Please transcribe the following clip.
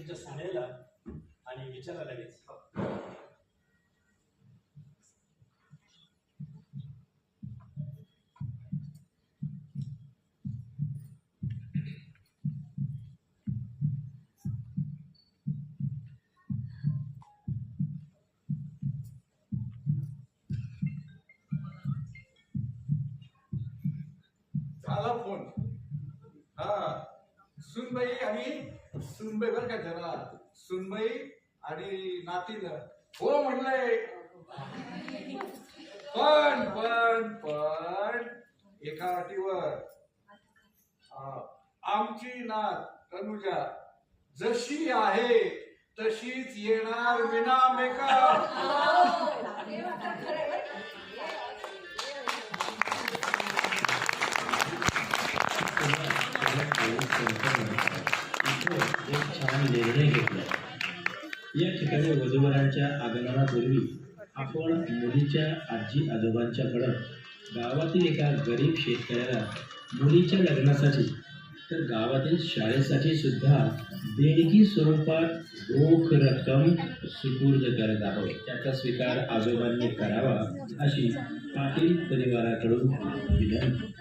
तुमच्या सुनेला आणि विचारा लगेच. झाला फोन. हा, सुनबाई आणि सुनबाई बर का, जरा सुनबाई आणि नातीला हो म्हणलंय. पण पण पण एका अटीवर, आमची नात तनुजा जशी आहे तशीच येणार विना मेकअप. एक छान निर्णय घेतला. या ठिकाणी वधूवरांच्या आगमनापूर्वी आपण मुलीच्या आजी आजोबांच्याकडं गावातील एका गरीब शेतकऱ्याला मुलीच्या लग्नासाठी तर गावातील शाळेसाठी सुद्धा देणगी स्वरूपात रोख रक्कम सुपूर्द करत आहोत. त्याचा स्वीकार आजोबांनी करावा अशी पाटील परिवाराकडून विनंती.